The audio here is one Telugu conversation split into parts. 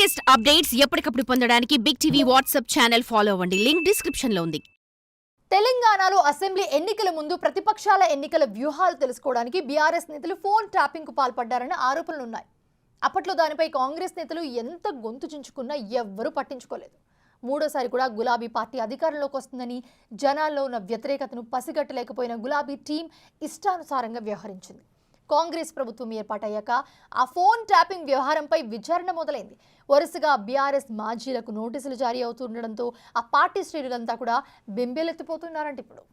లేటెస్ట్ అప్డేట్స్ ఎప్పటికప్పుడు పొందడానికి big TV WhatsApp channel follow అవ్వండి. లింక్ డిస్క్రిప్షన్ లో ఉంది. తెలంగాణలో అసెంబ్లీ ఎన్నికల ముందు ప్రతిపక్షాల ఎన్నికల వ్యూహాలు తెలుసుకోవడానికి బీఆర్ఎస్ నేతలు ఫోన్ ట్యాపింగ్ కు పాల్పడ్డారన్న ఆరోపణలున్నాయి. అప్పట్లో దానిపై కాంగ్రెస్ నేతలు ఎంత గొంతు చించుకున్నా ఎవ్వరూ పట్టించుకోలేదు. మూడోసారి కూడా గులాబీ పార్టీ అధికారంలోకి వస్తుందని జనాల్లో ఉన్న వ్యతిరేకతను పసిగట్టలేకపోయిన గులాబీ టీం ఇష్టానుసారంగా వ్యవహరించింది. కాంగ్రెస్ ప్రభుత్వం ఏర్పాటయ్యాక ఆ ఫోన్ ట్యాపింగ్ వ్యవహారంపై విచారణ మొదలైంది. వరుసగా బీఆర్ఎస్ మాజీలకు నోటీసులు జారీ అవుతుండడంతో ఆ పార్టీ శ్రేణులంతా కూడా బెంబేలెత్తిపోతున్నారంట. ఇప్పుడు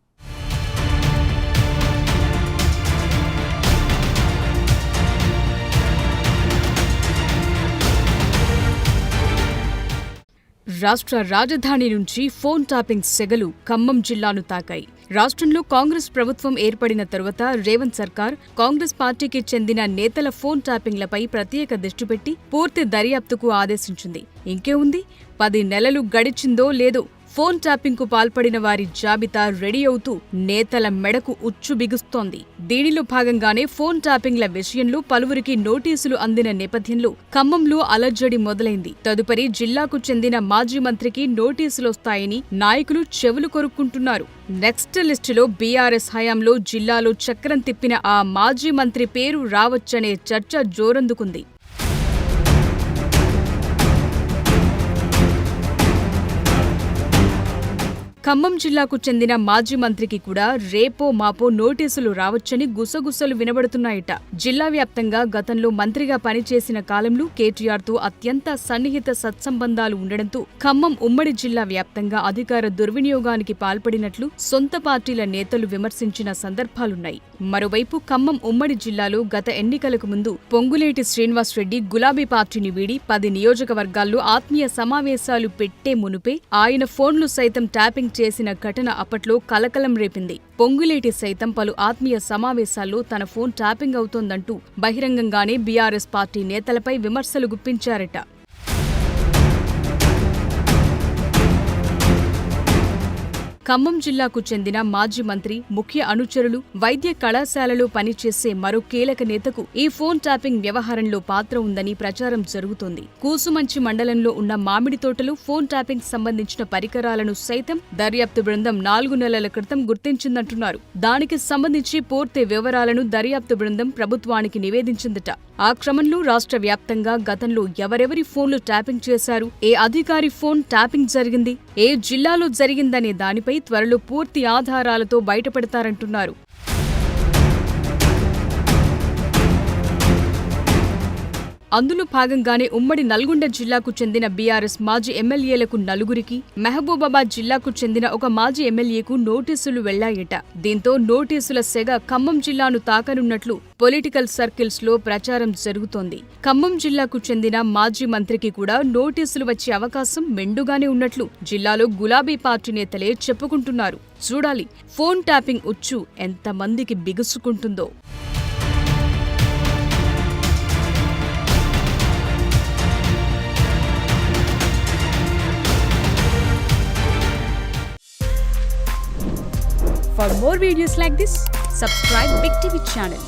రాష్ట్ర రాజధాని నుంచి ఫోన్ ట్యాపింగ్ సెగలు ఖమ్మం జిల్లాను తాకాయి. రాష్ట్రంలో కాంగ్రెస్ ప్రభుత్వం ఏర్పడిన తరువాత రేవంత్ సర్కార్ కాంగ్రెస్ పార్టీకి చెందిన నేతల ఫోన్ ట్యాపింగ్లపై ప్రత్యేక దృష్టి పెట్టి పూర్తి దర్యాప్తుకు ఆదేశించింది. ఇంకే ఉంది, 10 నెలలు గడిచిందో లేదో ఫోన్ ట్యాపింగ్ కు పాల్పడిన వారి జాబితా రెడీ అవుతూ నేతల మెడకు ఉచ్చు బిగుస్తోంది. దీనిలో భాగంగానే ఫోన్ ట్యాపింగ్ల విషయంలో పలువురికి నోటీసులు అందిన నేపథ్యంలో ఖమ్మంలో అలజడి మొదలైంది. తదుపరి జిల్లాకు చెందిన మాజీ మంత్రికి నోటీసులొస్తాయని నాయకులు చెవులు కొరుక్కుంటున్నారు. నెక్స్ట్ లిస్టులో బీఆర్ఎస్ హయాంలో జిల్లాలో చక్రం తిప్పిన ఆ మాజీ మంత్రి పేరు రావచ్చనే చర్చ జోరందుకుంది. ఖమ్మం జిల్లాకు చెందిన మాజీ మంత్రికి కూడా రేపో మాపో నోటీసులు రావచ్చని గుసగుసలు వినబడుతున్నాయట. జిల్లా వ్యాప్తంగా గతంలో మంత్రిగా పనిచేసిన కాలంలో కేటీఆర్తో అత్యంత సన్నిహిత సత్సంబంధాలు ఉండడంతో ఖమ్మం ఉమ్మడి జిల్లా వ్యాప్తంగా అధికార దుర్వినియోగానికి పాల్పడినట్లు సొంత పార్టీల నేతలు విమర్శించిన సందర్భాలున్నాయి. మరోవైపు ఖమ్మం ఉమ్మడి జిల్లాలో గత ఎన్నికలకు ముందు పొంగులేటి శ్రీనివాసరెడ్డి గులాబీ పార్టీని వీడి 10 నియోజకవర్గాల్లో ఆత్మీయ సమావేశాలు పెట్టే మునుపే ఆయన ఫోన్లు సైతం ట్యాపింగ్ చేసిన ఘటన అప్పట్లో కలకలం రేపింది. పొంగులేటి సైతం పలు ఆత్మీయ సమావేశాల్లో తన ఫోన్ ట్యాపింగ్ అవుతోందంటూ బహిరంగంగానే బీఆర్ఎస్ పార్టీ నేతలపై విమర్శలు గుప్పించారట. ఖమ్మం జిల్లాకు చెందిన మాజీ మంత్రి, ముఖ్య అనుచరులు, వైద్య కళాశాలలో పనిచేసే మరో కీలక నేతకు ఈ ఫోన్ ట్యాపింగ్ వ్యవహారంలో పాత్ర ఉందని ప్రచారం జరుగుతోంది. కూసుమంచి మండలంలో ఉన్న మామిడి తోటలో ఫోన్ ట్యాపింగ్ సంబంధించిన పరికరాలను సైతం దర్యాప్తు బృందం 4 నెలల క్రితం గుర్తించిందంటున్నారు. దానికి సంబంధించి పూర్తి వివరాలను దర్యాప్తు బృందం ప్రభుత్వానికి నివేదించిందట. ఆ క్రమంలో రాష్ట్ర వ్యాప్తంగా గతంలో ఎవరెవరి ఫోన్లు ట్యాపింగ్ చేశారు, ఏ అధికారి ఫోన్ ట్యాపింగ్ జరిగింది, ఏ జిల్లాలో జరిగిందనే దానిపై త్వరలో పూర్తి ఆధారాలతో బయటపెడతారంటున్నారు. అందులో భాగంగానే ఉమ్మడి నల్గొండ జిల్లాకు చెందిన బీఆర్ఎస్ మాజీ ఎమ్మెల్యేలకు 4కి, మహబూబాబాద్ జిల్లాకు చెందిన ఒక మాజీ ఎమ్మెల్యేకు నోటీసులు వెళ్లాయట. దీంతో నోటీసుల సెగ ఖమ్మం జిల్లాను తాకనున్నట్లు పొలిటికల్ సర్కిల్స్ లో ప్రచారం జరుగుతోంది. ఖమ్మం జిల్లాకు చెందిన మాజీ మంత్రికి కూడా నోటీసులు వచ్చే అవకాశం మెండుగానే ఉన్నట్లు జిల్లాలో గులాబీ పార్టీ నేతలే చెప్పుకుంటున్నారు. చూడాలి ఫోన్ ట్యాపింగ్ ఉచ్చు ఎంతమందికి బిగుసుకుంటుందో. For more videos like this, subscribe Big TV channel.